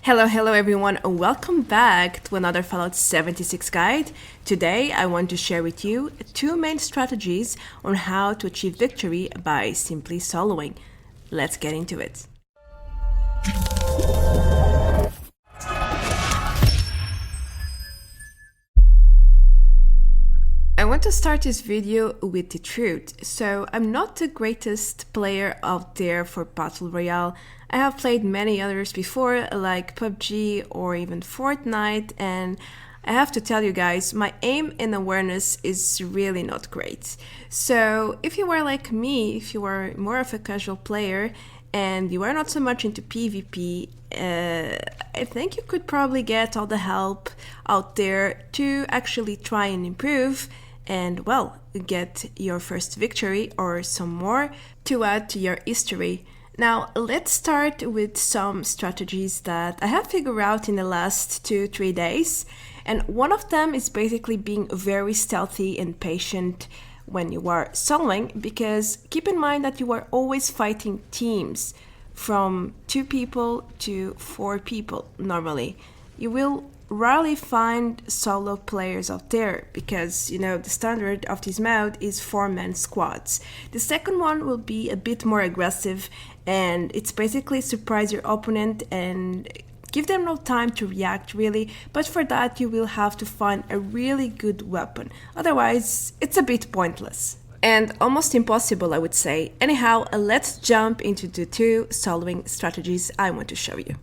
Hello everyone, welcome back to another Fallout 76 guide. Today I want to share with you two main strategies on how to achieve victory by simply soloing. Let's get into it. I want to start this video with the truth. So I'm not the greatest player out there for Battle Royale. I have played many others before, like PUBG or even Fortnite, and I have to tell you guys, my aim and awareness is really not great. So if you are like me, if you are more of a casual player and you are not so much into PvP, I think you could probably get all the help out there to actually try and improve and, well, get your first victory or some more to add to your history. Now, let's start with some strategies that I have figured out in the last 2-3 days. And one of them is basically being very stealthy and patient when you are soloing, because keep in mind that you are always fighting teams from 2 people to 4 people normally. You will rarely find solo players out there because, the standard of this mode is 4-man squads. The second one will be a bit more aggressive, and it's basically surprise your opponent and give them no time to react really, but for that you will have to find a really good weapon. Otherwise, it's a bit pointless. And almost impossible, I would say. Anyhow, let's jump into the 2 soloing strategies I want to show you.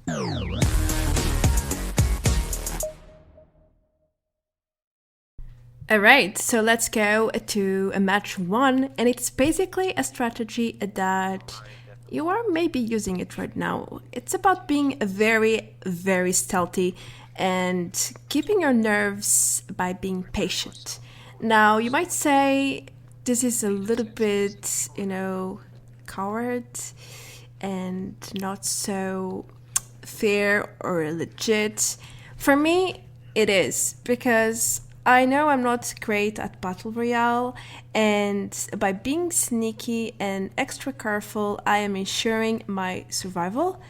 Alright, so let's go to match 1, and it's basically a strategy that you are maybe using it right now. It's about being very, very stealthy and keeping your nerves by being patient. Now, you might say this is a little bit, coward and not so fair or legit. For me, it is, because I know I'm not great at Battle Royale, and by being sneaky and extra careful, I am ensuring my survival.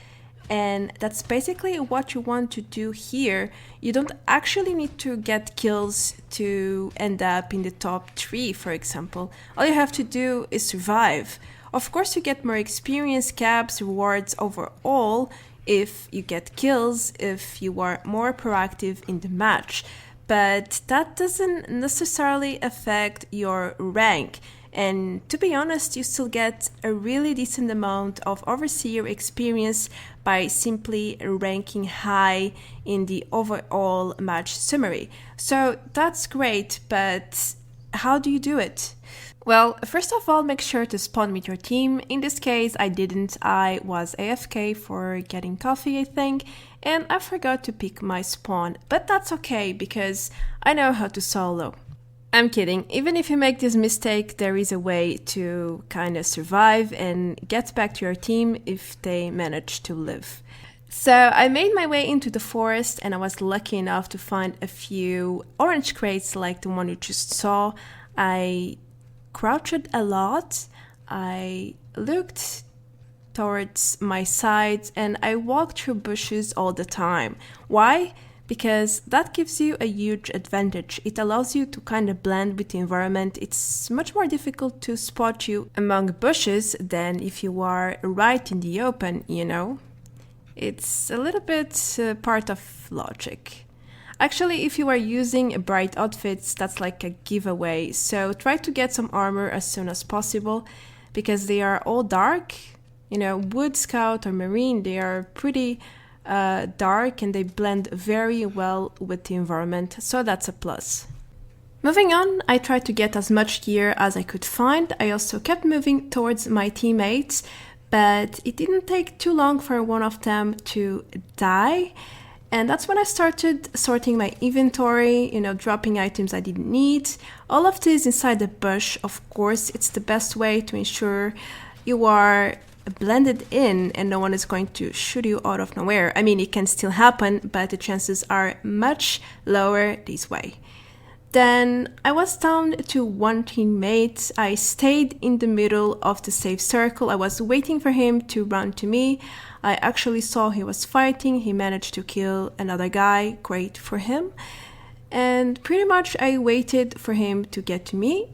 And that's basically what you want to do here. You don't actually need to get kills to end up in the top 3, for example. All you have to do is survive. Of course, you get more experience, caps, rewards overall if you get kills, if you are more proactive in the match. But that doesn't necessarily affect your rank. And to be honest, you still get a really decent amount of overseer experience by simply ranking high in the overall match summary. So that's great, but how do you do it? Well, first of all, make sure to spawn with your team. In this case, I didn't. I was AFK for getting coffee, I think, and I forgot to pick my spawn. But that's okay, because I know how to solo. I'm kidding. Even if you make this mistake, there is a way to kind of survive and get back to your team if they manage to live. So I made my way into the forest, and I was lucky enough to find a few orange crates like the one you just saw. I crouched a lot, I looked towards my sides, and I walked through bushes all the time. Why? Because that gives you a huge advantage. It allows you to kind of blend with the environment. It's much more difficult to spot you among bushes than if you are right in the open, It's a little bit part of logic. Actually, if you are using bright outfits, that's like a giveaway. So try to get some armor as soon as possible, because they are all dark. Wood Scout or Marine, they are pretty dark and they blend very well with the environment. So that's a plus. Moving on, I tried to get as much gear as I could find. I also kept moving towards my teammates, but it didn't take too long for one of them to die. And that's when I started sorting my inventory, dropping items I didn't need. All of this inside the bush, of course. It's the best way to ensure you are blended in and no one is going to shoot you out of nowhere. I mean, it can still happen, but the chances are much lower this way. Then I was down to one teammate. I stayed in the middle of the safe circle. I was waiting for him to run to me. I actually saw he was fighting. He managed to kill another guy. Great for him. And pretty much I waited for him to get to me.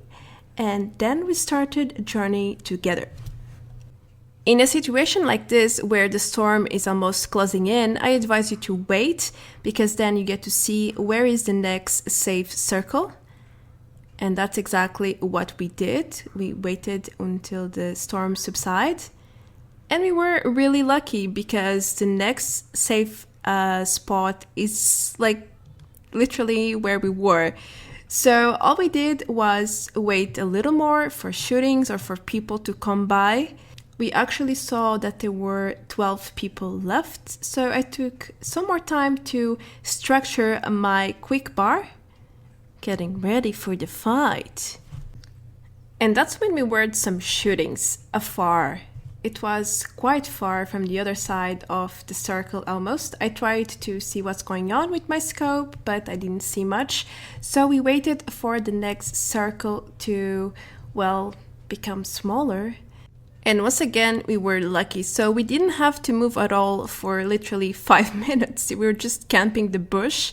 And then we started a journey together. In a situation like this, where the storm is almost closing in, I advise you to wait, because then you get to see where is the next safe circle. And that's exactly what we did. We waited until the storm subsided. And we were really lucky, because the next safe spot is like literally where we were. So all we did was wait a little more for shootings or for people to come by. We actually saw that there were 12 people left, so I took some more time to structure my quick bar, getting ready for the fight. And that's when we heard some shootings afar. It was quite far from the other side of the circle almost. I tried to see what's going on with my scope, but I didn't see much. So we waited for the next circle to, well, become smaller. And once again, we were lucky. So we didn't have to move at all for literally 5 minutes. We were just camping the bush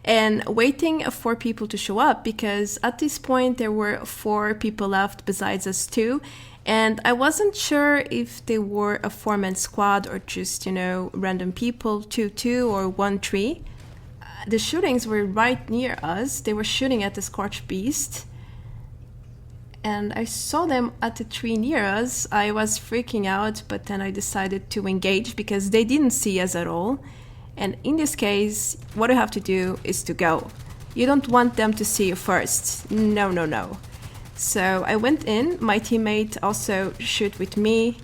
and waiting for people to show up, because at this point there were 4 people left besides us 2. And I wasn't sure if they were a 4-man squad or just, random people, 2-2 or 1-3. The shootings were right near us. They were shooting at the Scorched Beast. And I saw them at the tree near us. I was freaking out, but then I decided to engage because they didn't see us at all. And in this case, what you have to do is to go. You don't want them to see you first. No. So I went in. My teammate also shoot with me.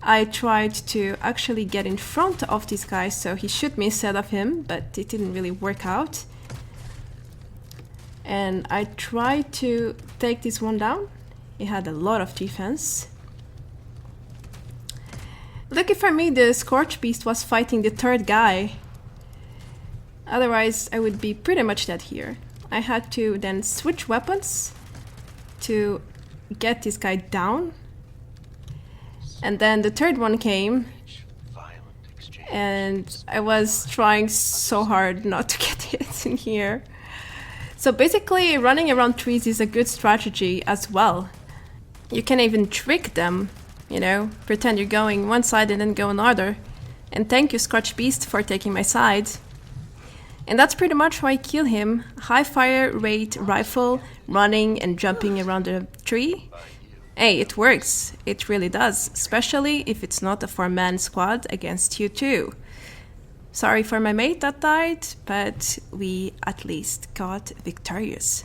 I tried to actually get in front of this guy, so he shoot me instead of him, but it didn't really work out. And I tried to take this one down. He had a lot of defense. Lucky for me, the Scorched Beast was fighting the 3rd guy. Otherwise, I would be pretty much dead here. I had to then switch weapons to get this guy down. And then the 3rd one came. And I was trying so hard not to get hit in here. So basically, running around trees is a good strategy as well. You can even trick them, pretend you're going one side and then go another. And thank you, Scorched Beast, for taking my side. And that's pretty much how I kill him. High fire rate rifle, running and jumping around the tree. Hey, it works. It really does, especially if it's not a 4-man squad against you too. Sorry for my mate that died, but we at least got victorious.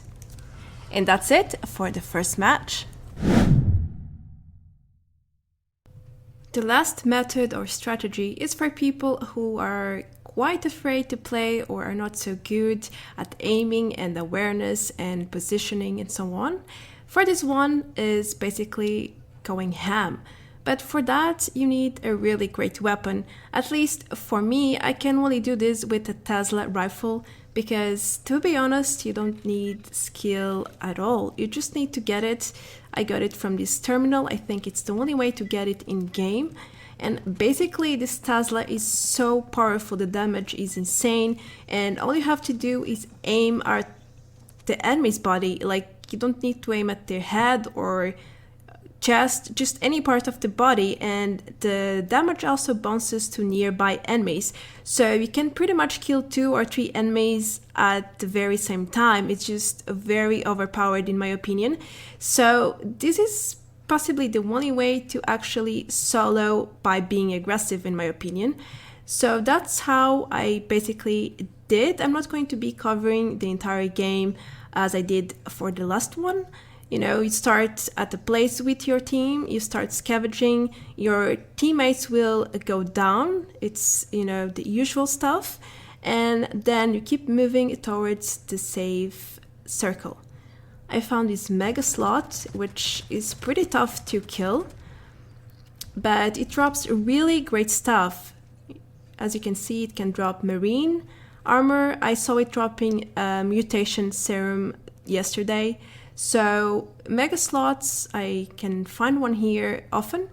And that's it for the first match. The last method or strategy is for people who are quite afraid to play or are not so good at aiming and awareness and positioning and so on. For this one is basically going ham. But for that, you need a really great weapon. At least for me, I can only do this with a Tesla rifle because, to be honest, you don't need skill at all. You just need to get it. I got it from this terminal. I think it's the only way to get it in game. And basically, this Tesla is so powerful. The damage is insane. And all you have to do is aim at the enemy's body. Like, you don't need to aim at their head or chest, just any part of the body, and the damage also bounces to nearby enemies. So you can pretty much kill 2 or 3 enemies at the very same time. It's just very overpowered in my opinion. So this is possibly the only way to actually solo by being aggressive in my opinion. So that's how I basically did. I'm not going to be covering the entire game as I did for the last one. You start at a place with your team, you start scavenging, your teammates will go down, it's, the usual stuff, and then you keep moving towards the safe circle. I found this mega slot, which is pretty tough to kill, but it drops really great stuff. As you can see, it can drop marine, armor, I saw it dropping a mutation serum yesterday. So mega slots, I can find one here often,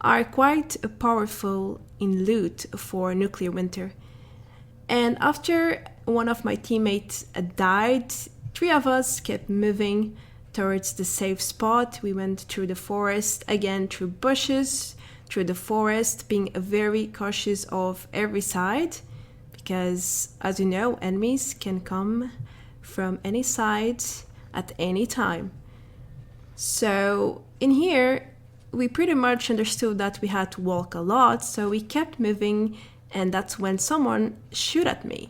are quite powerful in loot for nuclear winter. And after one of my teammates died, three of us kept moving towards the safe spot. We went through the forest, again through bushes, through the forest, being very cautious of every side, because as you know, enemies can come from any side at any time. So in here, we pretty much understood that we had to walk a lot, so we kept moving, and that's when someone shot at me.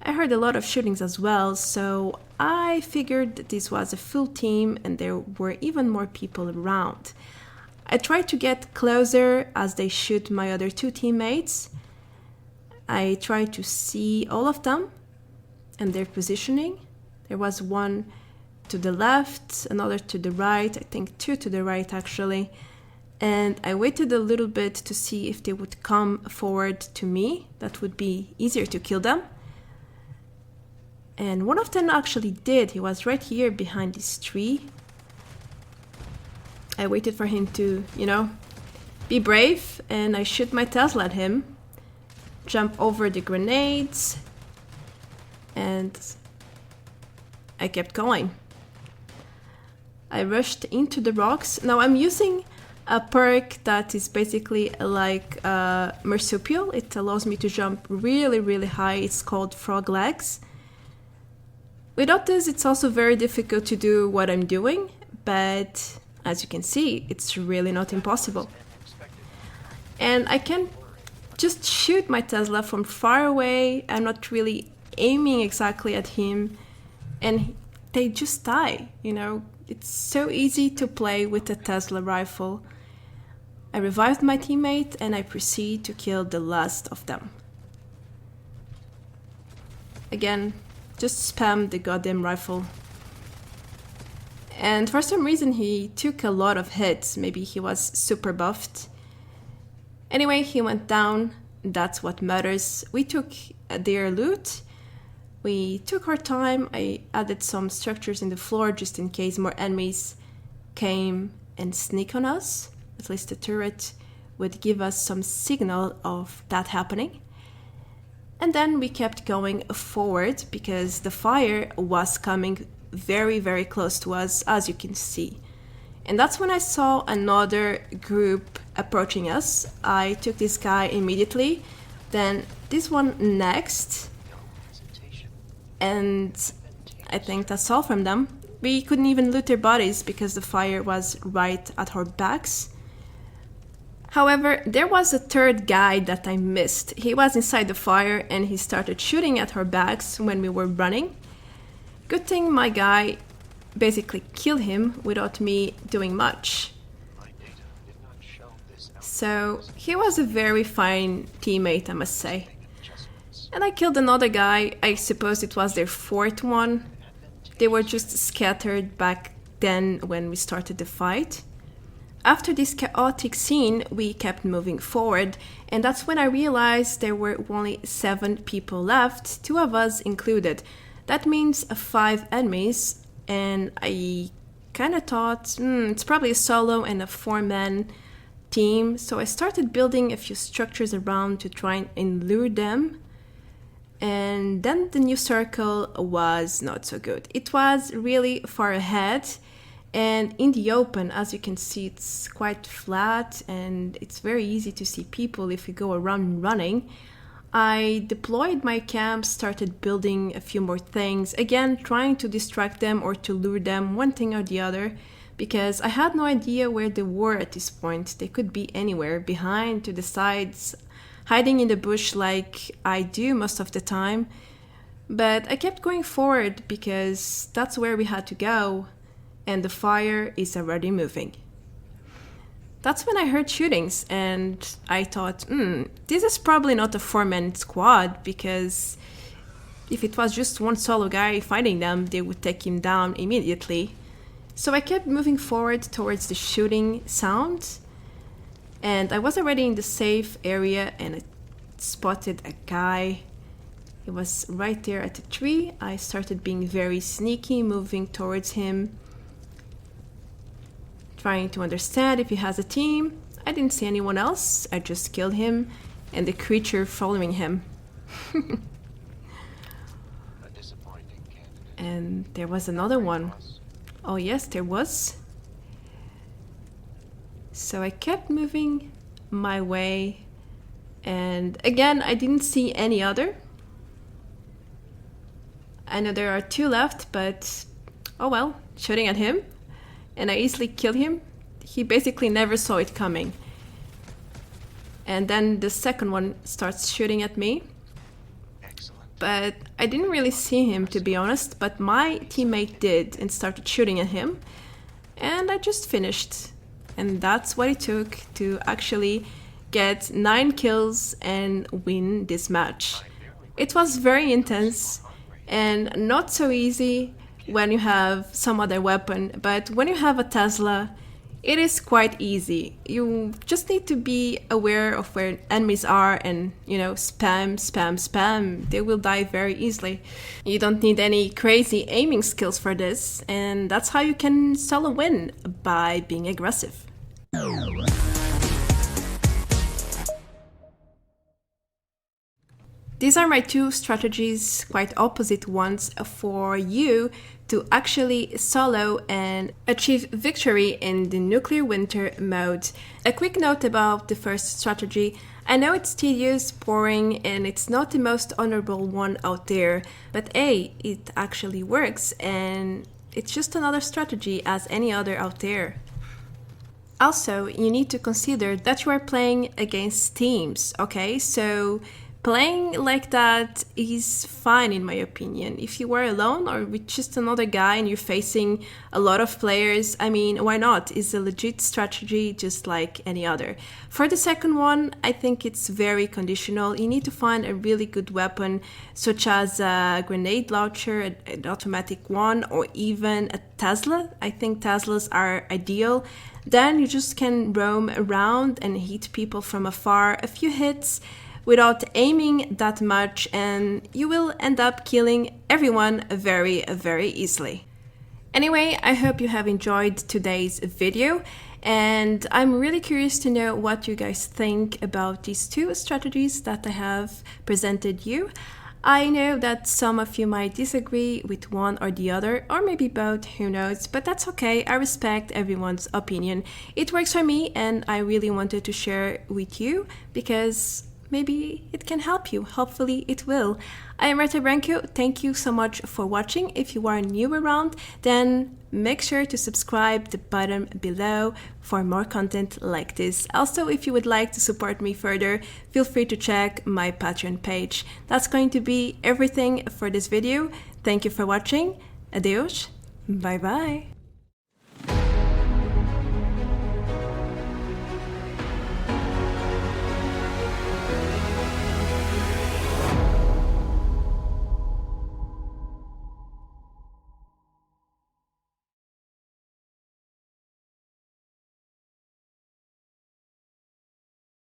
I heard a lot of shootings as well, so I figured that this was a full team and there were even more people around. I tried to get closer as they shoot my other two teammates. I tried to see all of them and their positioning. There was one to the left, another to the right, I think two to the right actually. And I waited a little bit to see if they would come forward to me. That would be easier to kill them. And one of them actually did. He was right here behind this tree. I waited for him to, be brave, and I shoot my Tesla at him. Jump over the grenades, and I kept going. I rushed into the rocks. Now I'm using a perk that is basically like a marsupial. It allows me to jump really, really high. It's called frog legs. Without this, it's also very difficult to do what I'm doing, but as you can see, it's really not impossible. And I can just shoot my Tesla from far away. I'm not really aiming exactly at him, and they just die, It's so easy to play with a Tesla rifle. I revived my teammate and I proceed to kill the last of them. Again, just spam the goddamn rifle. And for some reason he took a lot of hits. Maybe he was super buffed. Anyway, he went down. That's what matters. We took their loot. We took our time. I added some structures in the floor just in case more enemies came and sneak on us. At least the turret would give us some signal of that happening. And then we kept going forward because the fire was coming very, very close to us, as you can see. And that's when I saw another group approaching us. I took this guy immediately, then this one next, and I think that's all from them. We couldn't even loot their bodies because the fire was right at our backs. However, there was a third guy that I missed. He was inside the fire and he started shooting at our backs when we were running. Good thing my guy basically killed him without me doing much. So he was a very fine teammate, I must say. And I killed another guy. I suppose it was their fourth one. They were just scattered back then when we started the fight. After this chaotic scene, we kept moving forward, and that's when I realized there were only 7 people left, 2 of us included. That means 5 enemies, and I kind of thought, it's probably a solo and a 4-man team, so I started building a few structures around to try and lure them. And then the new circle was not so good. It was really far ahead. And in the open, as you can see, it's quite flat and it's very easy to see people if you go around running. I deployed my camp, started building a few more things, again trying to distract them or to lure them, one thing or the other, because I had no idea where they were at this point. They could be anywhere, behind, to the sides, hiding in the bush like I do most of the time. But I kept going forward because that's where we had to go. And the fire is already moving. That's when I heard shootings, and I thought, this is probably not a 4-man squad, because if it was just one solo guy fighting them, they would take him down immediately. So I kept moving forward towards the shooting sound, and I was already in the safe area, and I spotted a guy He was right there at the tree. I started being very sneaky, moving towards him, trying to understand if he has a team. I didn't see anyone else. I just killed him and the creature following him. And there was another one. Oh yes, there was. So I kept moving my way, and again, I didn't see any other. I know there are two left, but oh well, shooting at him, and I easily killed him. He basically never saw it coming. And then the second one starts shooting at me. But I didn't really see him, to be honest, but my teammate did and started shooting at him. And I just finished. And that's what it took to actually get 9 kills and win this match. It was very intense and not so easy when you have some other weapon, but when you have a Tesla, it is quite easy. You just need to be aware of where enemies are and, you know, spam, spam, spam. They will die very easily. You don't need any crazy aiming skills for this, and that's how you can sell a win, by being aggressive. These are my two strategies, quite opposite ones, for you to actually solo and achieve victory in the nuclear winter mode. A quick note about the first strategy. I know it's tedious, boring, and it's not the most honorable one out there, but hey, it actually works, and it's just another strategy as any other out there. Also, you need to consider that you are playing against teams, okay? So playing like that is fine in my opinion. If you are alone or with just another guy and you're facing a lot of players, I mean, why not? It's a legit strategy just like any other. For the second one, I think it's very conditional. You need to find a really good weapon, such as a grenade launcher, an automatic one, or even a Tesla. I think Teslas are ideal. Then you just can roam around and hit people from afar, a few hits, without aiming that much, and you will end up killing everyone very, very easily. Anyway, I hope you have enjoyed today's video, and I'm really curious to know what you guys think about these two strategies that I have presented you. I know that some of you might disagree with one or the other, or maybe both, who knows, but that's okay. I respect everyone's opinion. It works for me, and I really wanted to share with you because maybe it can help you. Hopefully it will. I am Reta Branco. Thank you so much for watching. If you are new around, then make sure to subscribe the button below for more content like this. Also, if you would like to support me further, feel free to check my Patreon page. That's going to be everything for this video. Thank you for watching. Adeus. Bye bye.